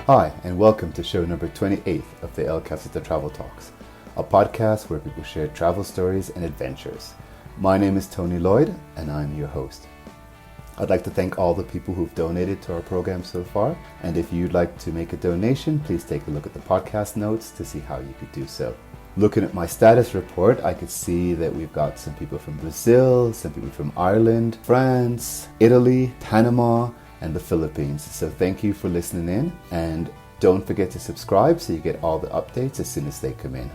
Hi, and welcome to show number 28 of the elcafecitotraveltalks, a podcast where people share travel stories and adventures. My name is Tony Lloyd, and I'm your host. I'd like to thank all the people who've donated to our program so far, and if you'd like to make a donation, please take a look at the podcast notes to see how you could do so. Looking at my status report, I could see that we've got some people from Brazil, some people from Ireland, France, Italy, Panama, and the Philippines. So thank you for listening in, and don't forget to subscribe so you get all the updates as soon as they come in.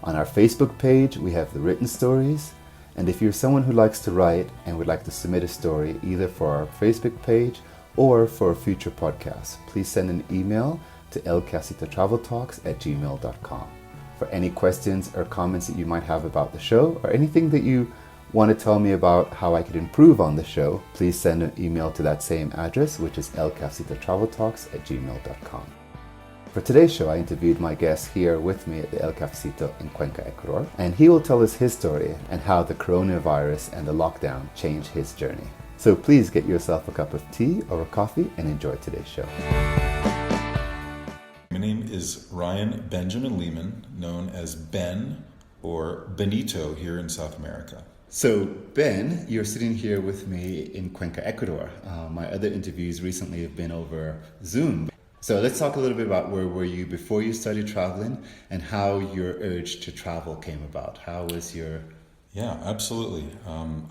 On our Facebook page, we have the written stories, and if you're someone who likes to write and would like to submit a story either for our Facebook page or for a future podcast, please send an email to elcafecitotraveltalks@gmail.com. For any questions or comments that you might have about the show, or anything that you want to tell me about how I could improve on the show, please send an email to that same address, which is elcafecitotraveltalks@gmail.com. For today's show, I interviewed my guest here with me at the El Cafecito in Cuenca, Ecuador, and he will tell us his story and how the coronavirus and the lockdown changed his journey. So please get yourself a cup of tea or a coffee and enjoy today's show. My name is Ryan Benjamin Lehman, known as Ben or Benito here in South America. So Ben, you're sitting here with me in Cuenca, Ecuador. My other interviews recently have been over Zoom. So let's talk a little bit about where were you before you started traveling and how your urge to travel came about. How was your... Yeah, absolutely.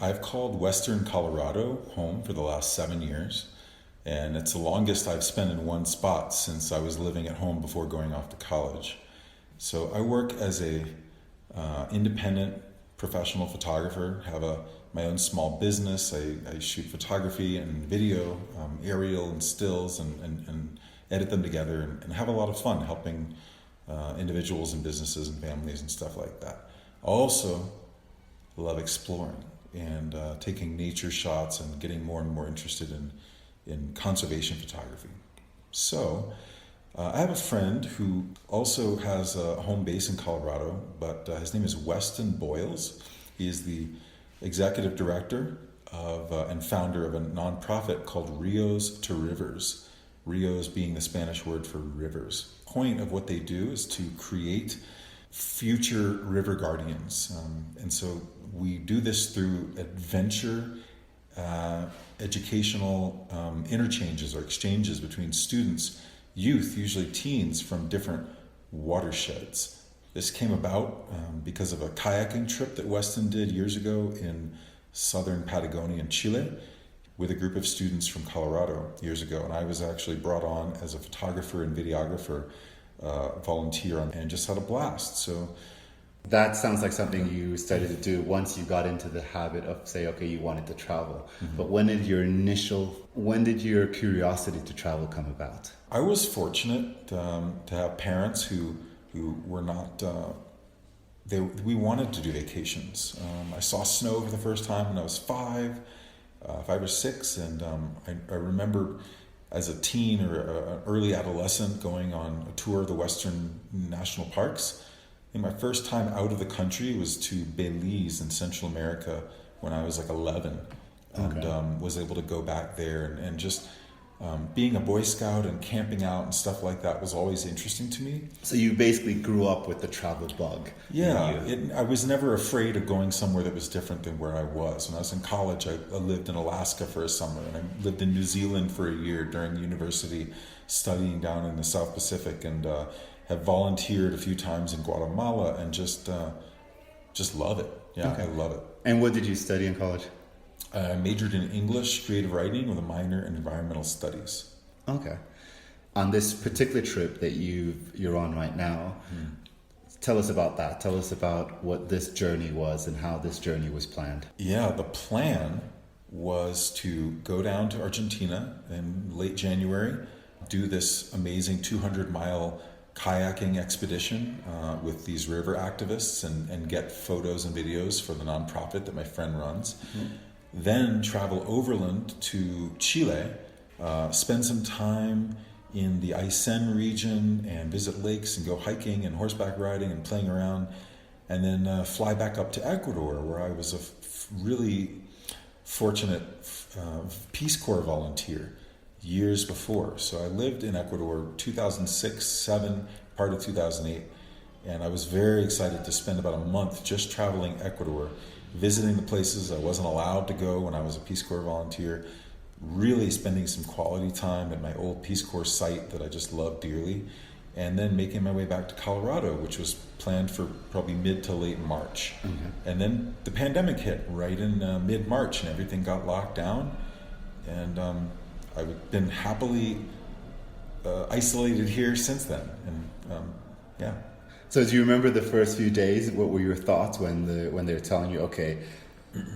I've called Western Colorado home for the last 7 years. And it's the longest I've spent in one spot since I was living at home before going off to college. So I work as a independent professional photographer, have my own small business. I shoot photography and video, aerial and stills, and edit them together and have a lot of fun helping individuals and businesses and families and stuff like that. I also love exploring and taking nature shots and getting more and more interested in conservation photography. So I have a friend who also has a home base in Colorado, but his name is Weston Boyles. He is the executive director of and founder of a nonprofit called Rios to Rivers. Rios being the Spanish word for rivers. The point of what they do is to create future river guardians. And so we do this through adventure educational interchanges or exchanges between students, youth, usually teens, from different watersheds. This came about because of a kayaking trip that Weston did years ago in southern Patagonia in Chile with a group of students from Colorado years ago. And I was actually brought on as a photographer and videographer, volunteer, and just had a blast. So that sounds like something you started to do once you got into the habit of, say, okay, you wanted to travel. Mm-hmm. But when did your curiosity to travel come about? I was fortunate to have parents who were not, we wanted to do vacations. I saw snow for the first time when I was 5 or 6. And I remember as a teen or an early adolescent going on a tour of the Western National Parks. And my first time out of the country was to Belize in Central America when I was like 11, and was able to go back there and just being a Boy Scout and camping out and stuff like that was always interesting to me. So you basically grew up with the travel bug. Yeah, I was never afraid of going somewhere that was different than where I was. When I was in college, I lived in Alaska for a summer, and I lived in New Zealand for a year during university, studying down in the South Pacific, and have volunteered a few times in Guatemala, and just love it. Yeah, okay. I love it. And what did you study in college? I majored in English creative writing with a minor in environmental studies. Okay. On this particular trip that you're on right now, tell us about that. Tell us about what this journey was and how this journey was planned. Yeah, the plan was to go down to Argentina in late January, do this amazing 200-mile kayaking expedition with these river activists and get photos and videos for the nonprofit that my friend runs. Mm-hmm. Then travel overland to Chile, spend some time in the Aysén region and visit lakes and go hiking and horseback riding and playing around, and then fly back up to Ecuador, where I was a really fortunate Peace Corps volunteer years before. So I lived in Ecuador 2006, 7, part of 2008, and I was very excited to spend about a month just traveling Ecuador, visiting the places I wasn't allowed to go when I was a Peace Corps volunteer, really spending some quality time at my old Peace Corps site that I just loved dearly, and then making my way back to Colorado, which was planned for probably mid to late March. And then the pandemic hit right in mid-March, and everything got locked down, and I've been happily isolated here since then. And yeah. So do you remember the first few days? What were your thoughts when they were telling you, okay,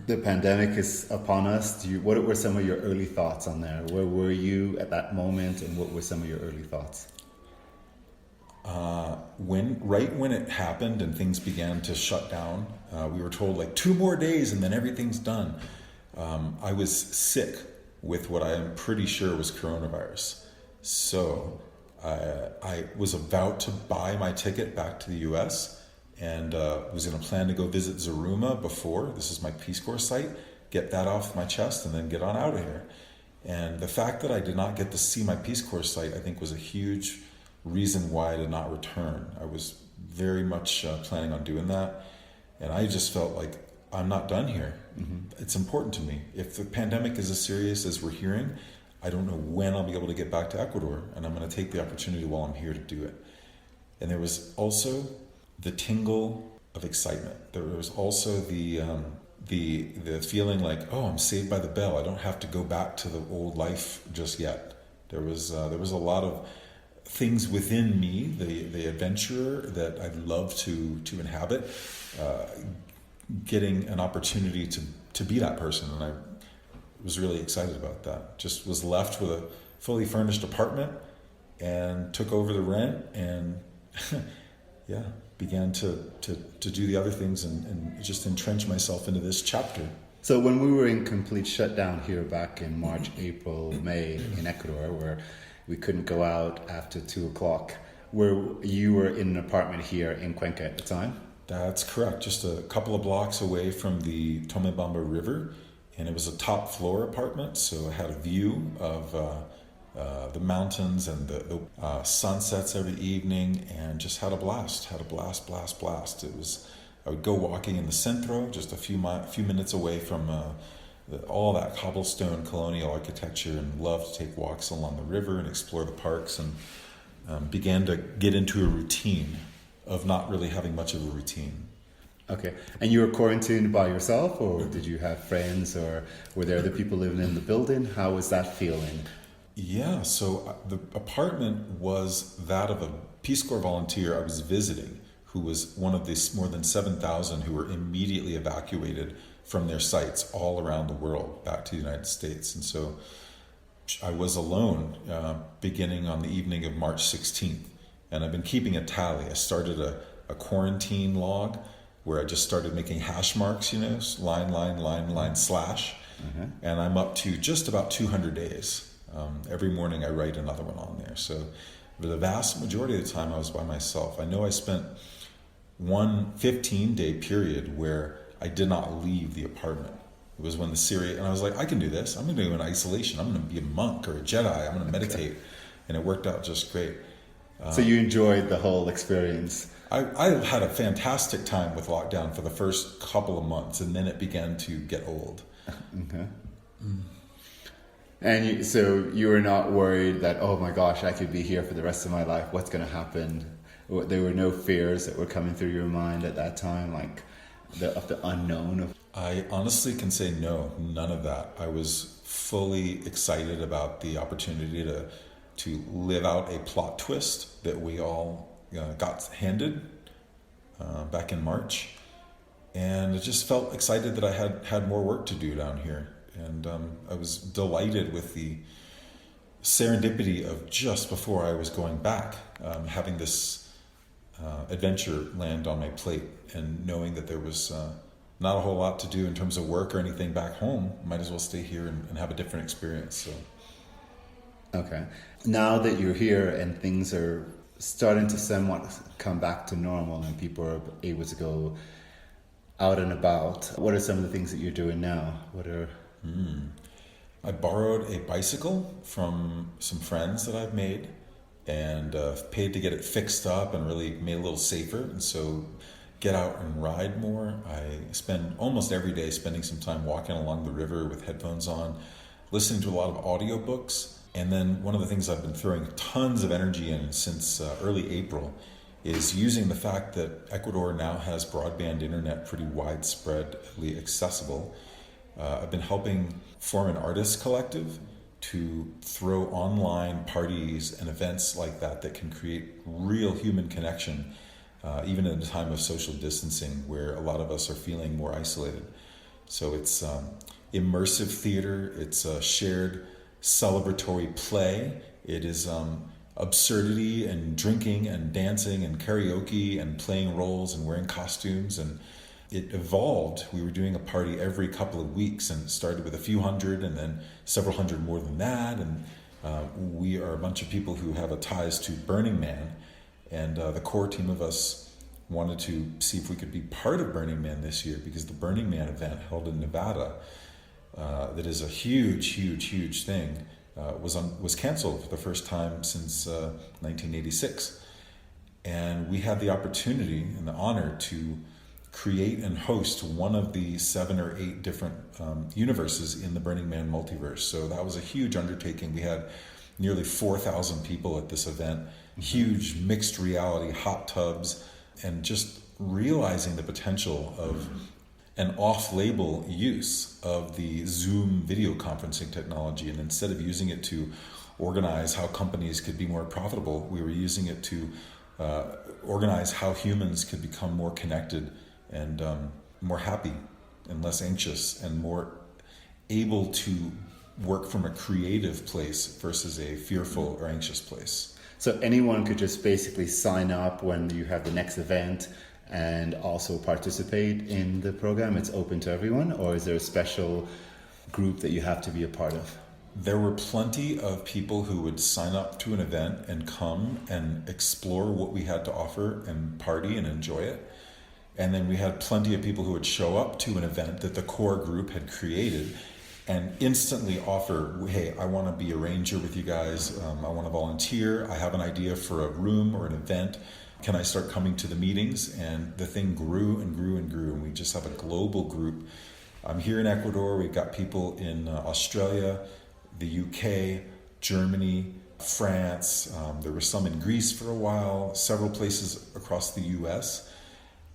the pandemic is upon us? What were some of your early thoughts on there? Where were you at that moment, and what were some of your early thoughts? When it happened and things began to shut down, we were told like 2 more days and then everything's done. I was sick with what I am pretty sure was coronavirus. So I was about to buy my ticket back to the US and was going to plan to go visit Zaruma before. This is my Peace Corps site. Get that off my chest and then get on out of here. And the fact that I did not get to see my Peace Corps site, I think, was a huge reason why I did not return. I was very much planning on doing that. And I just felt like I'm not done here. It's important to me. If the pandemic is as serious as we're hearing, I don't know when I'll be able to get back to Ecuador, and I'm going to take the opportunity while I'm here to do it. And there was also the tingle of excitement. There was also the feeling like, oh, I'm saved by the bell. I don't have to go back to the old life just yet. There was a lot of things within me, the adventurer that I'd love to inhabit, getting an opportunity to be that person, and I was really excited about that. Just was left with a fully furnished apartment and took over the rent and yeah, began to do the other things and just entrench myself into this chapter. So when we were in complete shutdown here back in March, April, May in Ecuador, where we couldn't go out after 2:00, where you were in an apartment here in Cuenca at the time? That's correct. Just a couple of blocks away from the Tomebamba River. And it was a top floor apartment, so I had a view of the mountains and the sunsets every evening, and just had a blast. It was, I would go walking in the centro, just a few minutes away from all that cobblestone colonial architecture, and loved to take walks along the river and explore the parks, and began to get into a routine of not really having much of a routine. Okay. And you were quarantined by yourself, or did you have friends, or were there other people living in the building? How was that feeling? Yeah, so the apartment was that of a Peace Corps volunteer I was visiting, who was one of these more than 7,000 who were immediately evacuated from their sites all around the world back to the United States. And so I was alone beginning on the evening of March 16th. And I've been keeping a tally. I started a quarantine log where I just started making hash marks, line, slash. And I'm up to just about 200 days. Every morning I write another one on there. So for the vast majority of the time I was by myself. I know I spent one 15-day period where I did not leave the apartment. It was when the Syria, and I was like, I can do this. I'm going to go in isolation. I'm going to be a monk or a Jedi. I'm going to meditate. Okay. And it worked out just great. So you enjoyed the whole experience? I had a fantastic time with lockdown for the first couple of months, and then it began to get old. Okay. And so you were not worried that, oh my gosh, I could be here for the rest of my life. What's going to happen? There were no fears that were coming through your mind at that time, like of the unknown? I honestly can say no, none of that. I was fully excited about the opportunity to live out a plot twist that we all got handed back in March, and I just felt excited that I had more work to do down here, and I was delighted with the serendipity of just before I was going back, having this adventure land on my plate, and knowing that there was not a whole lot to do in terms of work or anything back home. Might as well stay here and have a different experience. So. Okay. Now that you're here and things are starting to somewhat come back to normal and people are able to go out and about, what are some of the things that you're doing now? What are... I borrowed a bicycle from some friends that I've made and paid to get it fixed up and really made it a little safer. And so get out and ride more. I spend almost every day spending some time walking along the river with headphones on, listening to a lot of audiobooks. And then one of the things I've been throwing tons of energy in since early April is using the fact that Ecuador now has broadband internet pretty widespreadly accessible. I've been helping form an artist collective to throw online parties and events like that can create real human connection, even in a time of social distancing where a lot of us are feeling more isolated. So it's immersive theater, it's a shared celebratory play, it is absurdity and drinking and dancing and karaoke and playing roles and wearing costumes, and it evolved. We were doing a party every couple of weeks, and it started with a few hundred and then several hundred more than that, and we are a bunch of people who have a ties to Burning Man, and the core team of us wanted to see if we could be part of Burning Man this year, because the Burning Man event held in Nevada, that is a huge thing, was canceled for the first time since 1986. And we had the opportunity and the honor to create and host one of the 7 or 8 different universes in the Burning Man multiverse. So that was a huge undertaking. We had nearly 4,000 people at this event, huge mixed reality hot tubs, and just realizing the potential of an off-label use of the Zoom video conferencing technology. And instead of using it to organize how companies could be more profitable, we were using it to organize how humans could become more connected and more happy and less anxious and more able to work from a creative place versus a fearful or anxious place. So anyone could just basically sign up when you have the next event and also participate in the program? It's open to everyone, or is there a special group that you have to be a part of? There were plenty of people who would sign up to an event and come and explore what we had to offer and party and enjoy it. And then we had plenty of people who would show up to an event that the core group had created and instantly offer, hey, I want to be a ranger with you guys. I want to volunteer. I have an idea for a room or an event. Can I start coming to the meetings? And the thing grew and grew and grew. And we just have a global group. I'm here in Ecuador. We've got people in Australia, the UK, Germany, France. There were some in Greece for a while, several places across the US.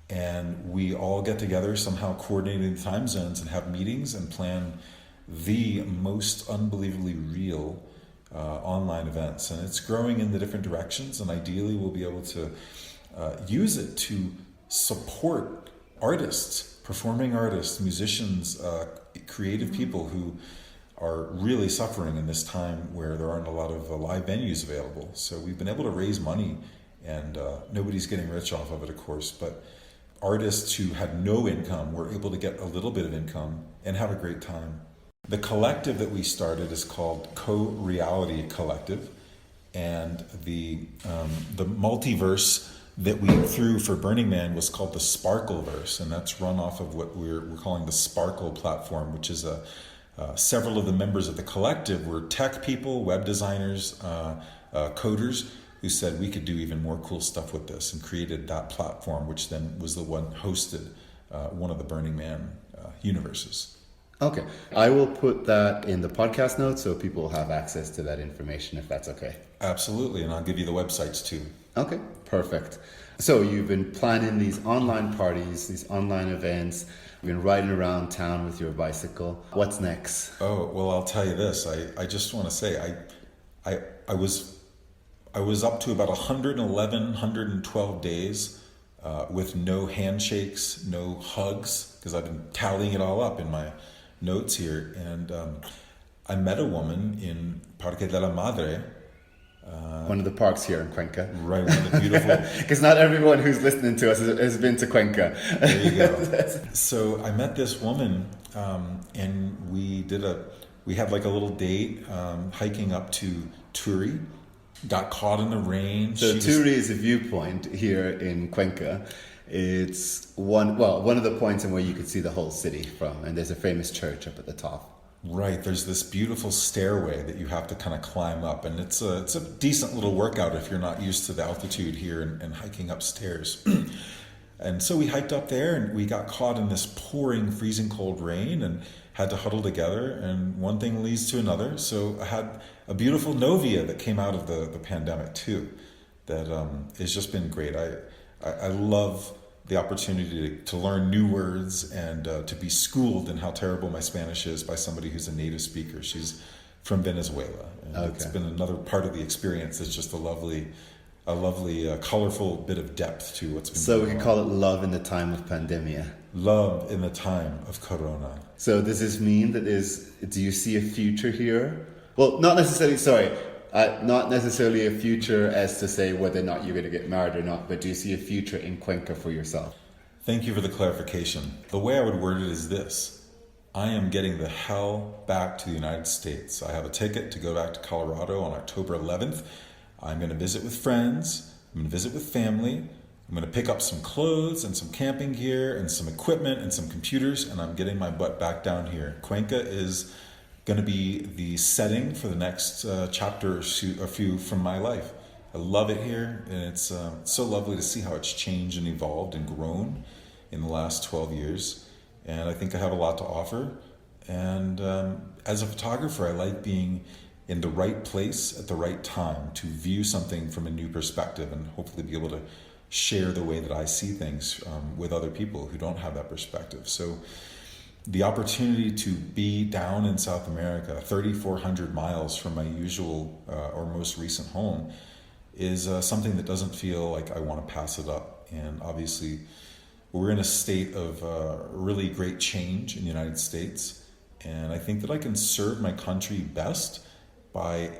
And we all get together, somehow coordinating the time zones and have meetings and plan the most unbelievably real online events. And it's growing in the different directions, and ideally we'll be able to use it to support artists, performing artists, musicians, creative people who are really suffering in this time where there aren't a lot of live venues available. So we've been able to raise money, and nobody's getting rich off of it, of course, but artists who had no income were able to get a little bit of income and have a great time. The collective that we started is called Co-Reality Collective, and the multiverse that we threw for Burning Man was called the Sparkleverse, and that's run off of what we're calling the Sparkle platform, which is several of the members of the collective were tech people, web designers, coders, who said we could do even more cool stuff with this, and created that platform, which then was the one hosted one of the Burning Man universes. Okay. I will put that in the podcast notes so people will have access to that information, if that's okay. Absolutely, and I'll give you the websites too. Okay, perfect. So you've been planning these online parties, these online events. You've been riding around town with your bicycle. What's next? Oh, well, I'll tell you this. I just want to say, I was up to about 111, 112 days with no handshakes, no hugs, because I've been tallying it all up in my notes here. And I met a woman in Parque de la Madre. One of the parks here in Cuenca. Right, one of the beautiful... Because not everyone who's listening to us has been to Cuenca. There you go. So I met this woman, and we had like a little date hiking up to Turi. Got caught in the rain. So Turi is a viewpoint here in Cuenca. It's one of the points in where you could see the whole city from, and there's a famous church up at the top. Right, there's this beautiful stairway that you have to kind of climb up, and it's a decent little workout if you're not used to the altitude here and hiking upstairs. And so we hiked up there, and we got caught in this pouring, freezing cold rain, and had to huddle together. And one thing leads to another. So I had a beautiful novia that came out of the pandemic too. That has just been great. I love the opportunity to learn new words and to be schooled in how terrible my Spanish is by somebody who's a native speaker. She's from Venezuela. And It's been another part of the experience. It's just a lovely, colorful bit of depth to what's been So going we can on. call it love in the time of pandemia. Love in the time of Corona. So does this mean that do you see a future here? Well, not necessarily a future as to say whether or not you're going to get married or not, but do you see a future in Cuenca for yourself? Thank you for the clarification. The way I would word it is this. I am getting the hell back to the United States. I have a ticket to go back to Colorado on October 11th. I'm going to visit with friends. I'm going to visit with family. I'm going to pick up some clothes and some camping gear and some equipment and some computers, and I'm getting my butt back down here. Cuenca is going to be the setting for the next chapter or a few from my life. I love it here, and it's so lovely to see how it's changed and evolved and grown in the last 12 years. And I think I have a lot to offer. And as a photographer, I like being in the right place at the right time to view something from a new perspective and hopefully be able to share the way that I see things with other people who don't have that perspective. So the opportunity to be down in South America, 3,400 miles from my usual or most recent home, is something that doesn't feel like I want to pass it up. And obviously, we're in a state of really great change in the United States. And I think that I can serve my country best by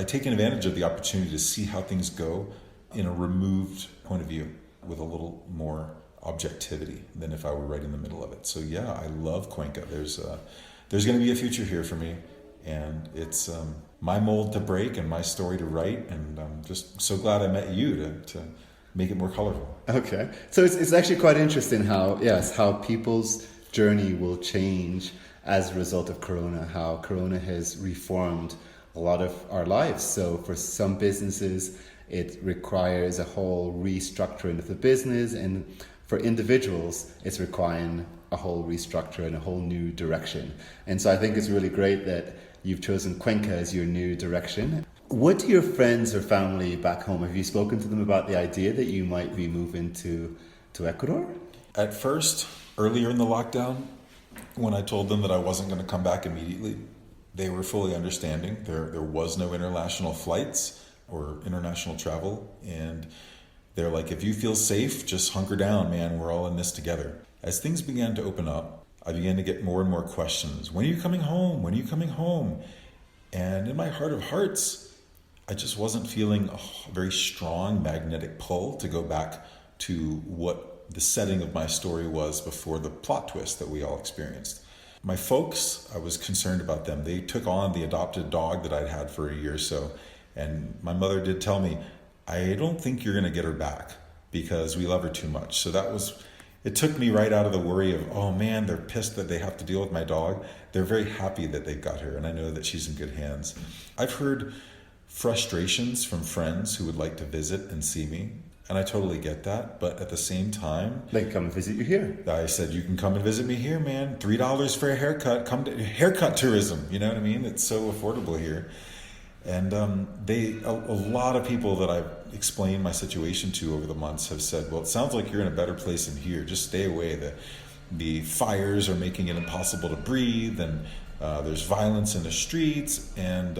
taking advantage of the opportunity to see how things go in a removed point of view with a little more objectivity than if I were right in the middle of it. So yeah, I love Cuenca. There's going to be a future here for me, and it's my mold to break and my story to write, and I'm just so glad I met you to make it more colorful. Okay, so it's actually quite interesting how people's journey will change as a result of Corona, how Corona has reformed a lot of our lives. So for some businesses, it requires a whole restructuring of the business, and for individuals, it's requiring a whole restructure and a whole new direction. And so I think it's really great that you've chosen Cuenca as your new direction. What do your friends or family back home, have you spoken to them about the idea that you might be moving to Ecuador? At first, earlier in the lockdown, when I told them that I wasn't going to come back immediately, they were fully understanding. There was no international flights or international travel, and they're like, if you feel safe, just hunker down, man, we're all in this together. As things began to open up, I began to get more and more questions. When are you coming home? When are you coming home? And in my heart of hearts, I just wasn't feeling a very strong magnetic pull to go back to what the setting of my story was before the plot twist that we all experienced. My folks, I was concerned about them. They took on the adopted dog that I'd had for a year or so. And my mother did tell me, I don't think you're going to get her back because we love her too much. So it took me right out of the worry of, oh man, they're pissed that they have to deal with my dog. They're very happy that they've got her, and I know that she's in good hands. I've heard frustrations from friends who would like to visit and see me, and I totally get that. But at the same time, They can come and visit you here. I said, you can come and visit me here, man. $3 for a haircut. Come to haircut tourism. You know what I mean? It's so affordable here. And a lot of people that I've explained my situation to over the months have said, well, it sounds like you're in a better place in here. Just stay away. The fires are making it impossible to breathe, and there's violence in the streets, and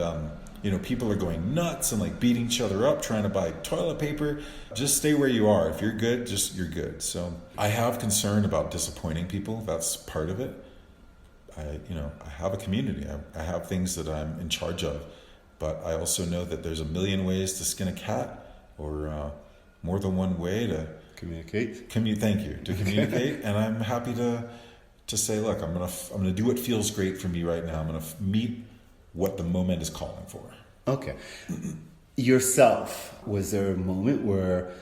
people are going nuts and like beating each other up trying to buy toilet paper. Just stay where you are. If you're good, you're good. So I have concern about disappointing people. That's part of it. I have a community. I have things that I'm in charge of. But I also know that there's a million ways to skin a cat, or more than one way to communicate. Thank you, to communicate. And I'm happy to say, look, I'm gonna do what feels great for me right now. I'm gonna meet what the moment is calling for. Okay. Yourself, was there a moment where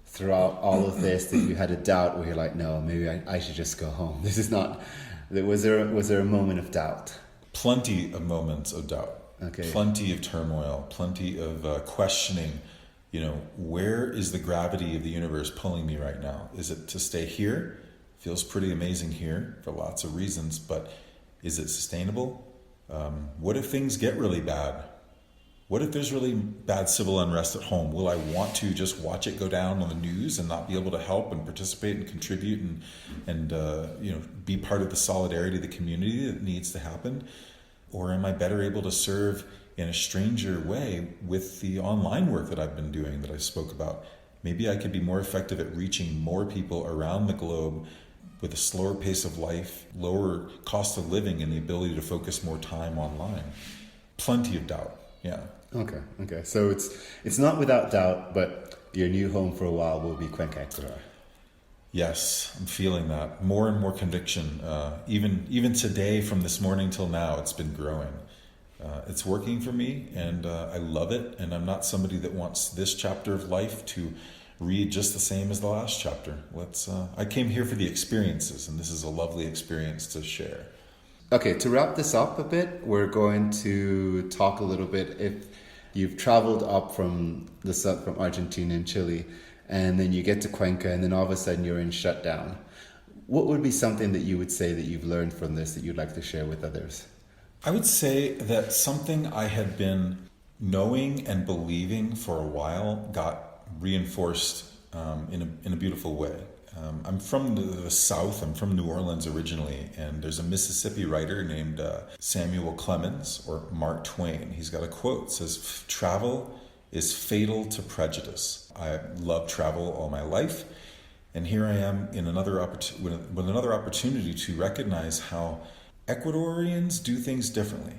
throughout all of this that you had a doubt where you're like, no, maybe I should just go home? This is not Was there a moment of doubt? Plenty of moments of doubt. Okay. Plenty of turmoil, plenty of questioning. Where is the gravity of the universe pulling me right now? Is it to stay here? Feels pretty amazing here for lots of reasons, but is it sustainable? What if things get really bad? What if there's really bad civil unrest at home? Will I want to just watch it go down on the news and not be able to help and participate and contribute and be part of the solidarity of the community that needs to happen? Or am I better able to serve in a stranger way with the online work that I've been doing that I spoke about? Maybe I could be more effective at reaching more people around the globe with a slower pace of life, lower cost of living, and the ability to focus more time online. Plenty of doubt, yeah. Okay. So it's not without doubt, but your new home for a while will be Cuenca Ecuador. Yes, I'm feeling that. More and more conviction. Even today, from this morning till now, it's been growing. It's working for me, and I love it. And I'm not somebody that wants this chapter of life to read just the same as the last chapter. I came here for the experiences, and this is a lovely experience to share. Okay, to wrap this up a bit, we're going to talk a little bit. If you've traveled up from the south, from Argentina and Chile, and then you get to Cuenca, and then all of a sudden you're in shutdown, what would be something that you would say that you've learned from this that you'd like to share with others? I would say that something I had been knowing and believing for a while got reinforced in a beautiful way. I'm from the South. I'm from New Orleans originally, and there's a Mississippi writer named Samuel Clemens, or Mark Twain. He's got a quote that says, "Travel is fatal to prejudice." I love travel all my life, and here I am in with another opportunity to recognize how Ecuadorians do things differently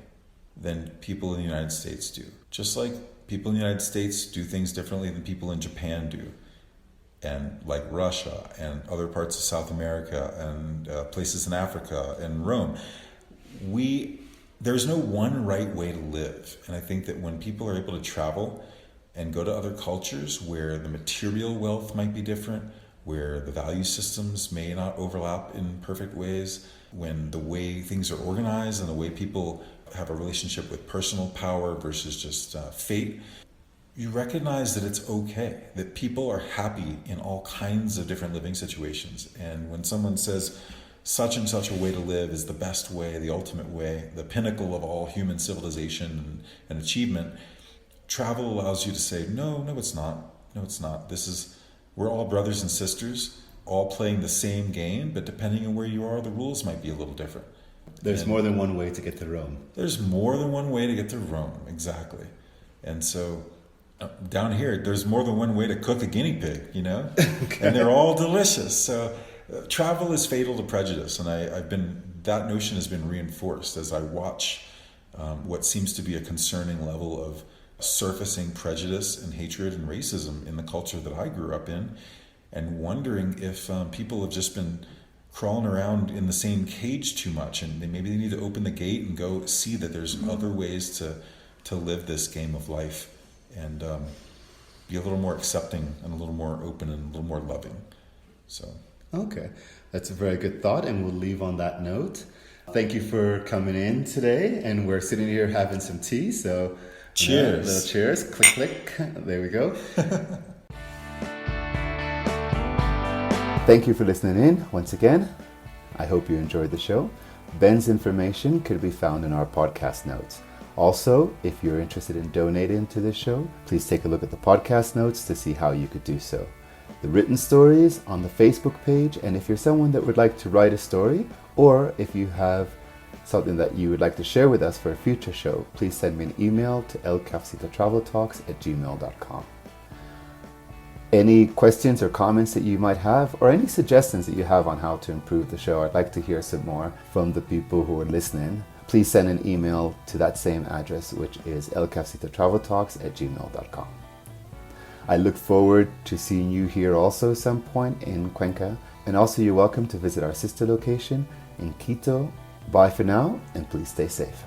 than people in the United States do. Just like people in the United States do things differently than people in Japan do, and like Russia and other parts of South America and places in Africa and Rome. There's no one right way to live. And I think that when people are able to travel and go to other cultures where the material wealth might be different, where the value systems may not overlap in perfect ways, when the way things are organized and the way people have a relationship with personal power versus just fate, you recognize that it's okay, that people are happy in all kinds of different living situations. And when someone says such and such a way to live is the best way, the ultimate way, the pinnacle of all human civilization and achievement, travel allows you to say, no, it's not. No, it's not. We're all brothers and sisters, all playing the same game, but depending on where you are, the rules might be a little different. There's more than one way to get to Rome. There's more than one way to get to Rome, exactly. And so down here, there's more than one way to cook a guinea pig, Okay. And they're all delicious. So travel is fatal to prejudice, and that notion has been reinforced as I watch what seems to be a concerning level of surfacing prejudice and hatred and racism in the culture that I grew up in, and wondering if people have just been crawling around in the same cage too much, and maybe they need to open the gate and go see that there's other ways to live this game of life and be a little more accepting and a little more open and a little more loving. So okay, that's a very good thought, and we'll leave on that note. Thank you for coming in today, and we're sitting here having some tea, so cheers. Little cheers, click click, there we go. Thank you for listening in once again. I hope you enjoyed the show. Ben's information could be found in our podcast notes. Also, if you're interested in donating to this show, please take a look at the podcast notes to see how you could do so. The written story is on the Facebook page, and if you're someone that would like to write a story, or if you have something that you would like to share with us for a future show, please send me an email to elcafecitotraveltalks@gmail.com. Any questions or comments that you might have, or any suggestions that you have on how to improve the show, I'd like to hear some more from the people who are listening. Please send an email to that same address, which is elcafecitotraveltalks@gmail.com. I look forward to seeing you here also some point in Cuenca, and also you're welcome to visit our sister location in Quito. Bye for now, and please stay safe.